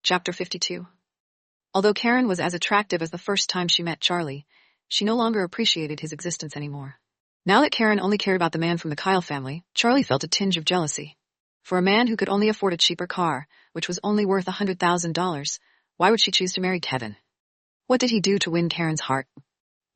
Chapter 52. Although Karen was as attractive as the first time she met Charlie, she no longer appreciated his existence anymore. Now that Karen only cared about the man from the Kyle family, Charlie felt a tinge of jealousy. For a man who could only afford a cheaper car, which was only worth $100,000, why would she choose to marry Kevin? What did he do to win Karen's heart?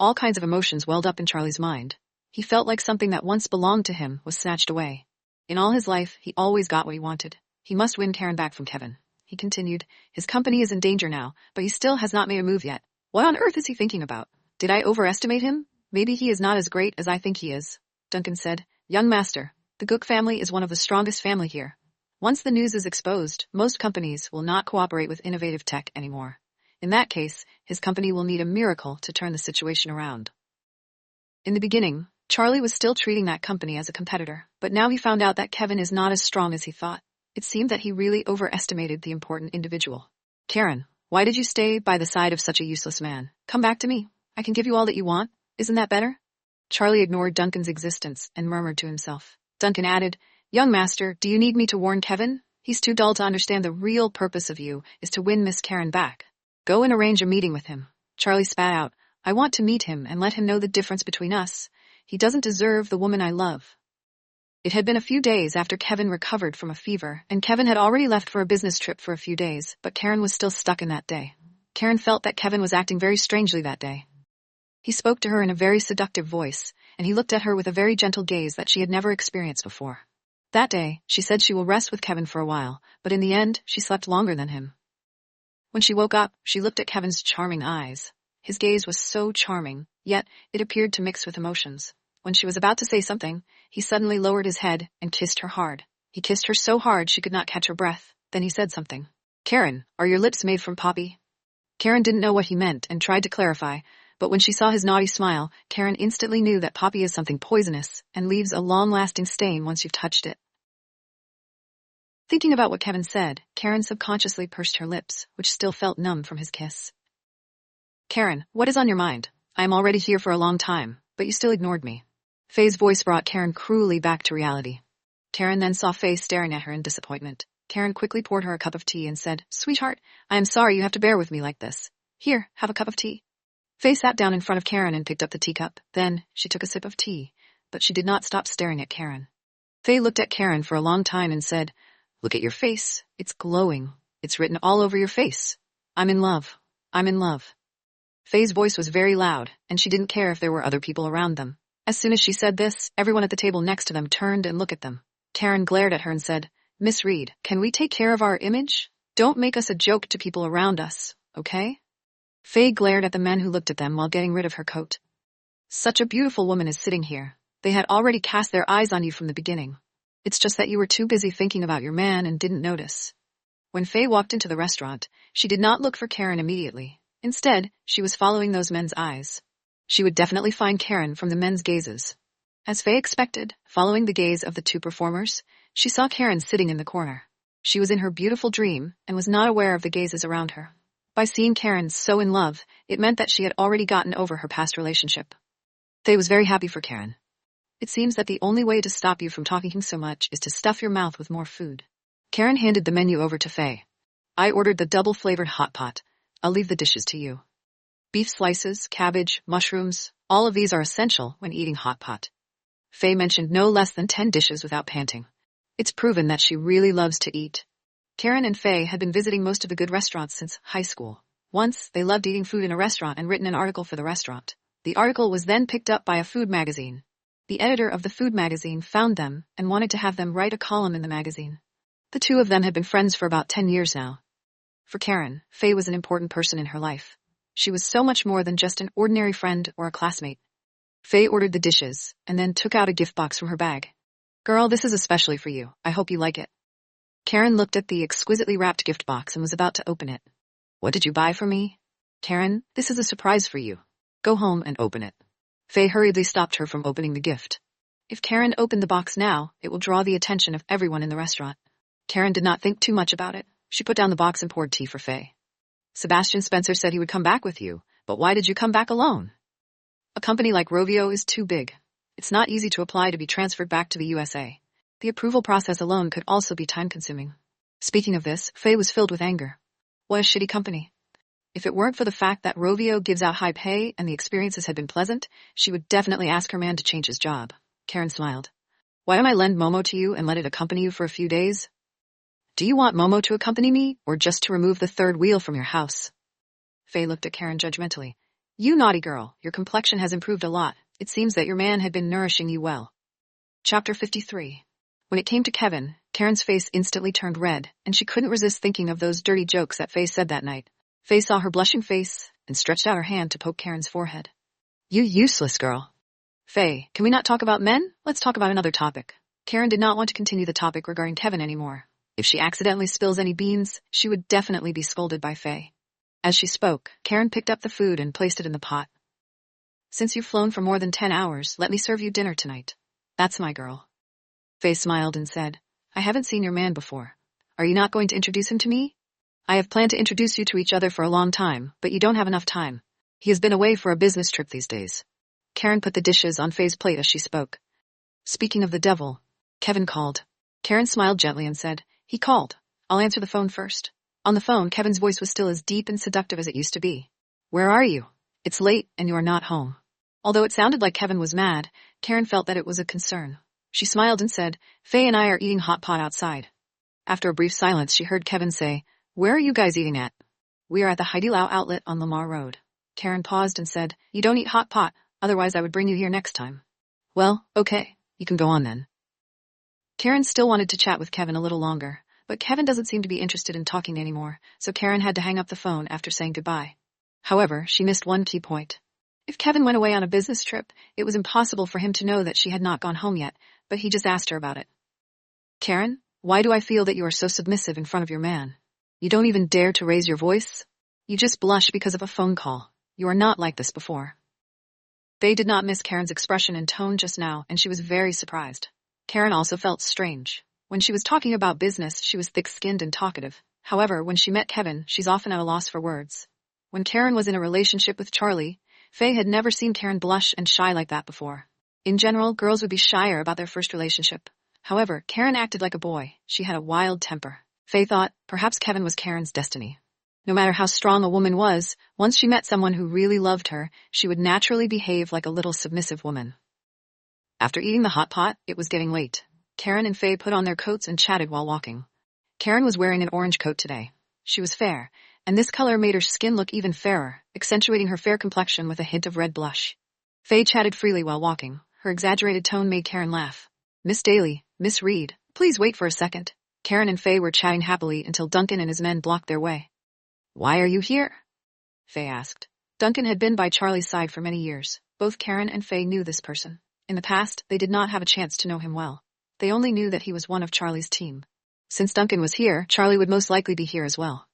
All kinds of emotions welled up in Charlie's mind. He felt like something that once belonged to him was snatched away. In all his life, he always got what he wanted. He must win Karen back from Kevin. He continued, his company is in danger now, but he still has not made a move yet. What on earth is he thinking about? Did I overestimate him? Maybe he is not as great as I think he is. Duncan said, young master, the Gook family is one of the strongest family here. Once the news is exposed, most companies will not cooperate with innovative tech anymore. In that case, his company will need a miracle to turn the situation around. In the beginning, Charlie was still treating that company as a competitor, but now he found out that Kevin is not as strong as he thought. It seemed that he really overestimated the important individual. Karen, why did you stay by the side of such a useless man? Come back to me. I can give you all that you want. Isn't that better? Charlie ignored Duncan's existence and murmured to himself. Duncan added, young master, do you need me to warn Kevin? He's too dull to understand the real purpose of you is to win Miss Karen back. Go and arrange a meeting with him. Charlie spat out, I want to meet him and let him know the difference between us. He doesn't deserve the woman I love. It had been a few days after Kevin recovered from a fever, and Kevin had already left for a business trip for a few days, but Karen was still stuck in that day. Karen felt that Kevin was acting very strangely that day. He spoke to her in a very seductive voice, and he looked at her with a very gentle gaze that she had never experienced before. That day, she said she will rest with Kevin for a while, but in the end, she slept longer than him. When she woke up, she looked at Kevin's charming eyes. His gaze was so charming, yet it appeared to mix with emotions. When she was about to say something, he suddenly lowered his head and kissed her hard. He kissed her so hard she could not catch her breath. Then he said something. Karen, are your lips made from poppy? Karen didn't know what he meant and tried to clarify, but when she saw his naughty smile, Karen instantly knew that poppy is something poisonous and leaves a long-lasting stain once you've touched it. Thinking about what Kevin said, Karen subconsciously pursed her lips, which still felt numb from his kiss. Karen, what is on your mind? I am already here for a long time, but you still ignored me. Faye's voice brought Karen cruelly back to reality. Karen then saw Faye staring at her in disappointment. Karen quickly poured her a cup of tea and said, Sweetheart, I am sorry you have to bear with me like this. Here, have a cup of tea. Faye sat down in front of Karen and picked up the teacup. Then, she took a sip of tea, but she did not stop staring at Karen. Faye looked at Karen for a long time and said, Look at your face. It's glowing. It's written all over your face. I'm in love. I'm in love. Faye's voice was very loud, and she didn't care if there were other people around them. As soon as she said this, everyone at the table next to them turned and looked at them. Karen glared at her and said, Miss Reed, can we take care of our image? Don't make us a joke to people around us, okay? Faye glared at the men who looked at them while getting rid of her coat. Such a beautiful woman is sitting here. They had already cast their eyes on you from the beginning. It's just that you were too busy thinking about your man and didn't notice. When Faye walked into the restaurant, she did not look for Karen immediately. Instead, she was following those men's eyes. She would definitely find Karen from the men's gazes. As Faye expected, following the gaze of the two performers, she saw Karen sitting in the corner. She was in her beautiful dream and was not aware of the gazes around her. By seeing Karen so in love, it meant that she had already gotten over her past relationship. Faye was very happy for Karen. It seems that the only way to stop you from talking so much is to stuff your mouth with more food. Karen handed the menu over to Faye. I ordered the double-flavored hot pot. I'll leave the dishes to you. Beef slices, cabbage, mushrooms, all of these are essential when eating hot pot. Faye mentioned no less than 10 dishes without panting. It's proven that she really loves to eat. Karen and Faye had been visiting most of the good restaurants since high school. Once, they loved eating food in a restaurant and written an article for the restaurant. The article was then picked up by a food magazine. The editor of the food magazine found them and wanted to have them write a column in the magazine. The two of them had been friends for about 10 years now. For Karen, Faye was an important person in her life. She was so much more than just an ordinary friend or a classmate. Faye ordered the dishes, and then took out a gift box from her bag. Girl, this is especially for you. I hope you like it. Karen looked at the exquisitely wrapped gift box and was about to open it. What did you buy for me? Karen, this is a surprise for you. Go home and open it. Faye hurriedly stopped her from opening the gift. If Karen opened the box now, it will draw the attention of everyone in the restaurant. Karen did not think too much about it. She put down the box and poured tea for Faye. Sebastian Spencer said he would come back with you, but why did you come back alone? A company like Rovio is too big. It's not easy to apply to be transferred back to the USA. The approval process alone could also be time-consuming. Speaking of this, Faye was filled with anger. What a shitty company. If it weren't for the fact that Rovio gives out high pay and the experiences had been pleasant, she would definitely ask her man to change his job. Karen smiled. Why don't I lend Momo to you and let it accompany you for a few days? Do you want Momo to accompany me, or just to remove the third wheel from your house? Faye looked at Karen judgmentally. You naughty girl, your complexion has improved a lot. It seems that your man had been nourishing you well. Chapter 53. When it came to Kevin, Karen's face instantly turned red, and she couldn't resist thinking of those dirty jokes that Faye said that night. Faye saw her blushing face and stretched out her hand to poke Karen's forehead. You useless girl. Faye, can we not talk about men? Let's talk about another topic. Karen did not want to continue the topic regarding Kevin anymore. If she accidentally spills any beans, she would definitely be scolded by Faye. As she spoke, Karen picked up the food and placed it in the pot. Since you've flown for more than 10 hours, let me serve you dinner tonight. That's my girl. Faye smiled and said, I haven't seen your man before. Are you not going to introduce him to me? I have planned to introduce you to each other for a long time, but you don't have enough time. He has been away for a business trip these days. Karen put the dishes on Faye's plate as she spoke. Speaking of the devil, Kevin called. Karen smiled gently and said, He called. I'll answer the phone first. On the phone, Kevin's voice was still as deep and seductive as it used to be. Where are you? It's late and you are not home. Although it sounded like Kevin was mad, Karen felt that it was a concern. She smiled and said, Faye and I are eating hot pot outside. After a brief silence, she heard Kevin say, Where are you guys eating at? We are at the Haidilao outlet on Lamar Road. Karen paused and said, You don't eat hot pot, otherwise I would bring you here next time. Well, okay, you can go on then. Karen still wanted to chat with Kevin a little longer, but Kevin doesn't seem to be interested in talking anymore, so Karen had to hang up the phone after saying goodbye. However, she missed one key point. If Kevin went away on a business trip, it was impossible for him to know that she had not gone home yet, but he just asked her about it. Karen, why do I feel that you are so submissive in front of your man? You don't even dare to raise your voice? You just blush because of a phone call. You are not like this before. Faye did not miss Karen's expression and tone just now, and she was very surprised. Karen also felt strange. When she was talking about business, she was thick-skinned and talkative. However, when she met Kevin, she's often at a loss for words. When Karen was in a relationship with Charlie, Faye had never seen Karen blush and shy like that before. In general, girls would be shyer about their first relationship. However, Karen acted like a boy. She had a wild temper. Faye thought, perhaps Kevin was Karen's destiny. No matter how strong a woman was, once she met someone who really loved her, she would naturally behave like a little submissive woman. After eating the hot pot, it was getting late. Karen and Faye put on their coats and chatted while walking. Karen was wearing an orange coat today. She was fair, and this color made her skin look even fairer, accentuating her fair complexion with a hint of red blush. Faye chatted freely while walking. Her exaggerated tone made Karen laugh. Miss Daly, Miss Reed, please wait for a second. Karen and Faye were chatting happily until Duncan and his men blocked their way. Why are you here? Faye asked. Duncan had been by Charlie's side for many years. Both Karen and Faye knew this person. In the past, they did not have a chance to know him well. They only knew that he was one of Charlie's team. Since Duncan was here, Charlie would most likely be here as well.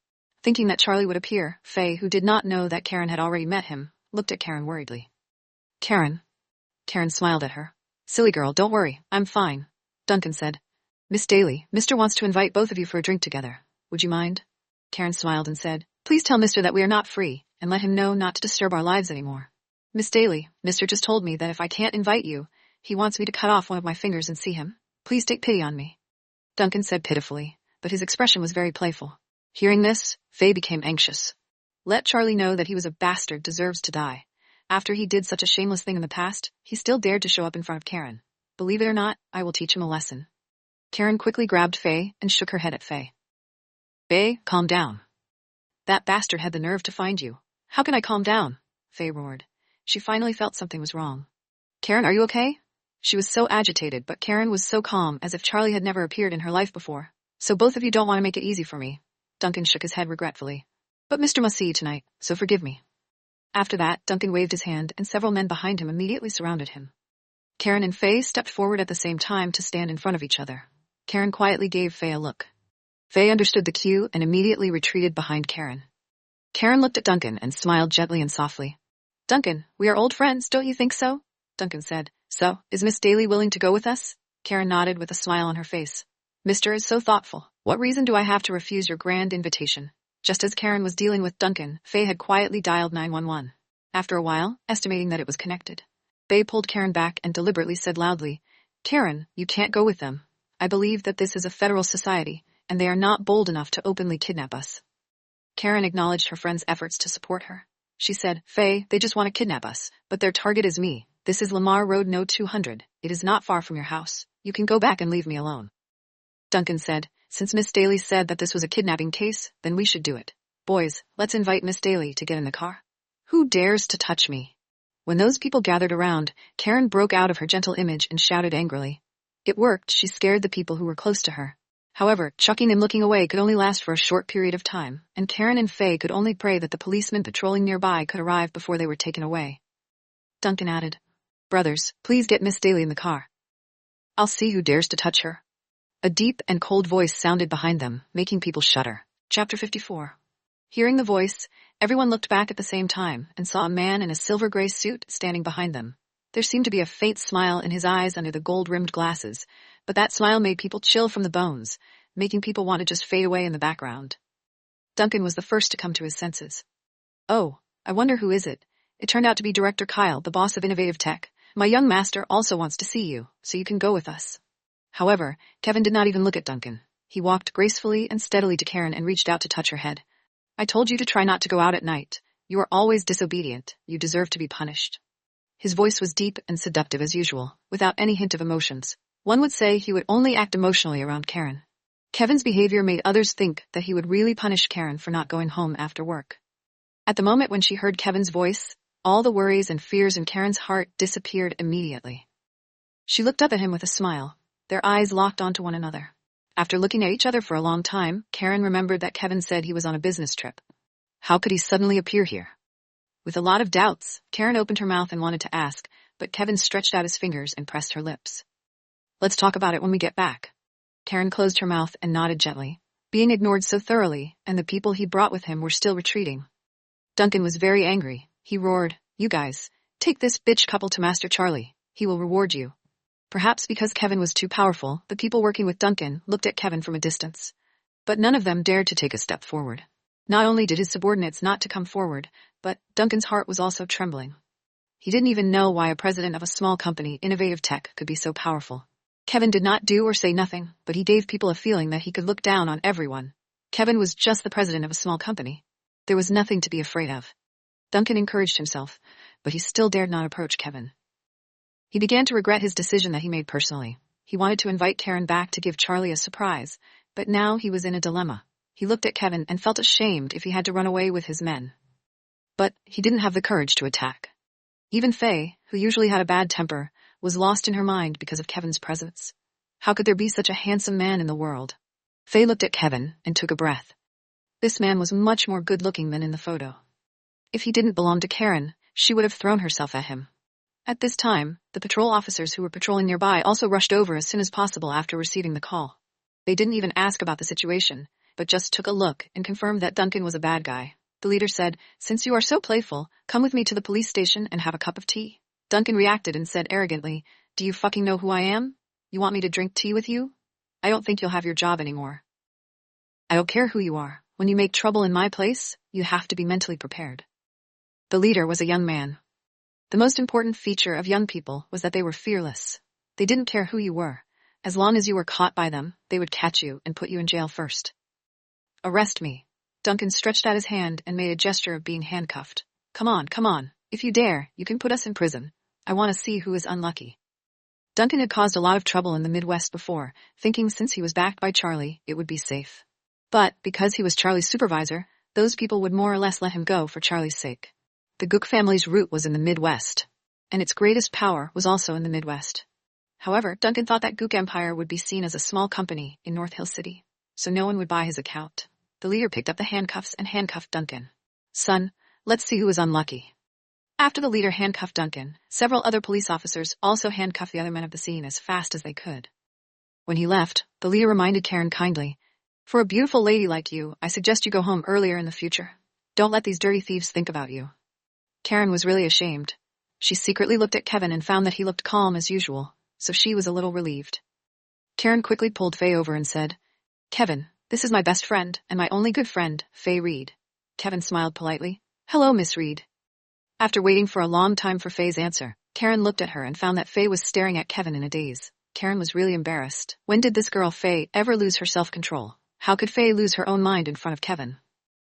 Thinking that Charlie would appear, Faye, who did not know that Karen had already met him, looked at Karen worriedly. Karen? Karen smiled at her. Silly girl, don't worry, I'm fine. Duncan said. Miss Daly, Mr. wants to invite both of you for a drink together. Would you mind? Karen smiled and said, Please tell Mr. that we are not free, and let him know not to disturb our lives anymore. Miss Daly, Mr. just told me that if I can't invite you, he wants me to cut off one of my fingers and see him. Please take pity on me. Duncan said pitifully, but his expression was very playful. Hearing this, Faye became anxious. Let Charlie know that he was a bastard deserves to die. After he did such a shameless thing in the past, he still dared to show up in front of Karen. Believe it or not, I will teach him a lesson. Karen quickly grabbed Faye and shook her head at Faye. Faye, calm down. That bastard had the nerve to find you. How can I calm down? Faye roared. She finally felt something was wrong. Karen, are you okay? She was so agitated, but Karen was so calm, as if Charlie had never appeared in her life before. So both of you don't want to make it easy for me. Duncan shook his head regretfully. But Mr. must see you tonight, so forgive me. After that, Duncan waved his hand, and several men behind him immediately surrounded him. Karen and Faye stepped forward at the same time to stand in front of each other. Karen quietly gave Faye a look. Faye understood the cue and immediately retreated behind Karen. Karen looked at Duncan and smiled gently and softly. Duncan, we are old friends, don't you think so? Duncan said. So, is Miss Daly willing to go with us? Karen nodded with a smile on her face. Mr. is so thoughtful. What reason do I have to refuse your grand invitation? Just as Karen was dealing with Duncan, Faye had quietly dialed 911. After a while, estimating that it was connected, Faye pulled Karen back and deliberately said loudly, Karen, you can't go with them. I believe that this is a federal society, and they are not bold enough to openly kidnap us. Karen acknowledged her friend's efforts to support her. She said, Faye, they just want to kidnap us, but their target is me. This is Lamar Road No 200. It is not far from your house. You can go back and leave me alone. Duncan said, since Miss Daly said that this was a kidnapping case, then we should do it. Boys, let's invite Miss Daly to get in the car. Who dares to touch me? When those people gathered around, Karen broke out of her gentle image and shouted angrily. It worked. She scared the people who were close to her. However, chucking and looking away could only last for a short period of time, and Karen and Faye could only pray that the policemen patrolling nearby could arrive before they were taken away. Duncan added, Brothers, please get Miss Daly in the car. I'll see who dares to touch her. A deep and cold voice sounded behind them, making people shudder. Chapter 54. Hearing the voice, everyone looked back at the same time and saw a man in a silver-gray suit standing behind them. There seemed to be a faint smile in his eyes under the gold-rimmed glasses, but that smile made people chill from the bones, making people want to just fade away in the background. Duncan was the first to come to his senses. Oh, I wonder who is it? It turned out to be Director Kyle, the boss of Innovative Tech. My young master also wants to see you, so you can go with us. However, Kevin did not even look at Duncan. He walked gracefully and steadily to Karen and reached out to touch her head. I told you to try not to go out at night. You are always disobedient. You deserve to be punished. His voice was deep and seductive as usual, without any hint of emotions. One would say he would only act emotionally around Karen. Kevin's behavior made others think that he would really punish Karen for not going home after work. At the moment when she heard Kevin's voice, all the worries and fears in Karen's heart disappeared immediately. She looked up at him with a smile. Their eyes locked onto one another. After looking at each other for a long time, Karen remembered that Kevin said he was on a business trip. How could he suddenly appear here? With a lot of doubts, Karen opened her mouth and wanted to ask, but Kevin stretched out his fingers and pressed her lips. Let's talk about it when we get back. Karen closed her mouth and nodded gently, being ignored so thoroughly, and the people he brought with him were still retreating. Duncan was very angry. He roared, You guys, take this bitch couple to Master Charlie. He will reward you. Perhaps because Kevin was too powerful, the people working with Duncan looked at Kevin from a distance. But none of them dared to take a step forward. Not only did his subordinates not to come forward, but Duncan's heart was also trembling. He didn't even know why a president of a small company, Innovative Tech, could be so powerful. Kevin did not do or say nothing, but he gave people a feeling that he could look down on everyone. Kevin was just the president of a small company. There was nothing to be afraid of. Duncan encouraged himself, but he still dared not approach Kevin. He began to regret his decision that he made personally. He wanted to invite Karen back to give Charlie a surprise, but now he was in a dilemma. He looked at Kevin and felt ashamed if he had to run away with his men. But he didn't have the courage to attack. Even Faye, who usually had a bad temper, was lost in her mind because of Kevin's presence. How could there be such a handsome man in the world? Faye looked at Kevin and took a breath. This man was much more good-looking than in the photo. If he didn't belong to Karen, she would have thrown herself at him. At this time, the patrol officers who were patrolling nearby also rushed over as soon as possible after receiving the call. They didn't even ask about the situation, but just took a look and confirmed that Duncan was a bad guy. The leader said, Since you are so playful, come with me to the police station and have a cup of tea. Duncan reacted and said arrogantly, Do you fucking know who I am? You want me to drink tea with you? I don't think you'll have your job anymore. I don't care who you are. When you make trouble in my place, you have to be mentally prepared. The leader was a young man. The most important feature of young people was that they were fearless. They didn't care who you were. As long as you were caught by them, they would catch you and put you in jail first. Arrest me. Duncan stretched out his hand and made a gesture of being handcuffed. Come on. If you dare, you can put us in prison. I want to see who is unlucky. Duncan had caused a lot of trouble in the Midwest before, thinking since he was backed by Charlie, it would be safe. But, because he was Charlie's supervisor, those people would more or less let him go for Charlie's sake. The Gook family's root was in the Midwest, and its greatest power was also in the Midwest. However, Duncan thought that Gook Empire would be seen as a small company in North Hill City, so no one would buy his account. The leader picked up the handcuffs and handcuffed Duncan. Son, let's see who is unlucky. After the leader handcuffed Duncan, several other police officers also handcuffed the other men of the scene as fast as they could. When he left, the leader reminded Karen kindly, For a beautiful lady like you, I suggest you go home earlier in the future. Don't let these dirty thieves think about you. Karen was really ashamed. She secretly looked at Kevin and found that he looked calm as usual, so she was a little relieved. Karen quickly pulled Faye over and said, Kevin, this is my best friend and my only good friend, Faye Reed. Kevin smiled politely. Hello, Miss Reed. After waiting for a long time for Faye's answer, Karen looked at her and found that Faye was staring at Kevin in a daze. Karen was really embarrassed. When did this girl Faye ever lose her self-control? How could Faye lose her own mind in front of Kevin?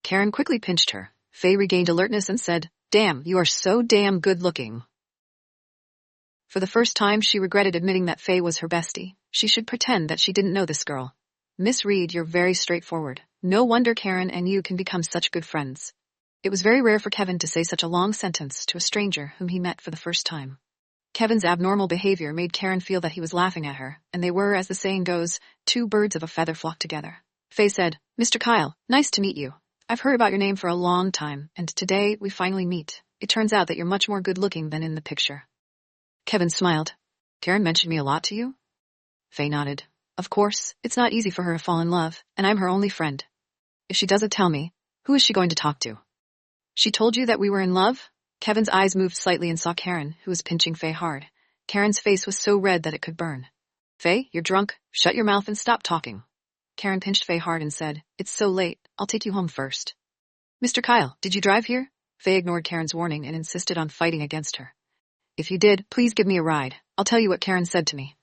Karen quickly pinched her. Faye regained alertness and said, "Damn, you are so damn good looking." For the first time, she regretted admitting that Faye was her bestie. She should pretend that she didn't know this girl. "Miss Reed, you're very straightforward. No wonder Karen and you can become such good friends." It was very rare for Kevin to say such a long sentence to a stranger whom he met for the first time. Kevin's abnormal behavior made Karen feel that he was laughing at her, and they were, as the saying goes, two birds of a feather flocked together. Faye said, "Mr. Kyle, nice to meet you. I've heard about your name for a long time, and today we finally meet. It turns out that you're much more good-looking than in the picture." Kevin smiled. "Karen mentioned me a lot to you?" Faye nodded. "Of course, it's not easy for her to fall in love, and I'm her only friend. If she doesn't tell me, who is she going to talk to?" "She told you that we were in love?" Kevin's eyes moved slightly and saw Karen, who was pinching Faye hard. Karen's face was so red that it could burn. "Faye, you're drunk. Shut your mouth and stop talking." Karen pinched Faye hard and said, "It's so late. I'll take you home first." "Mr. Kyle, did you drive here?" Faye ignored Karen's warning and insisted on fighting against her. "If you did, please give me a ride. I'll tell you what Karen said to me."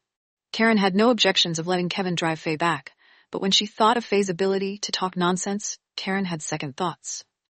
Karen had no objections of letting Kevin drive Faye back, but when she thought of Faye's ability to talk nonsense, Karen had second thoughts.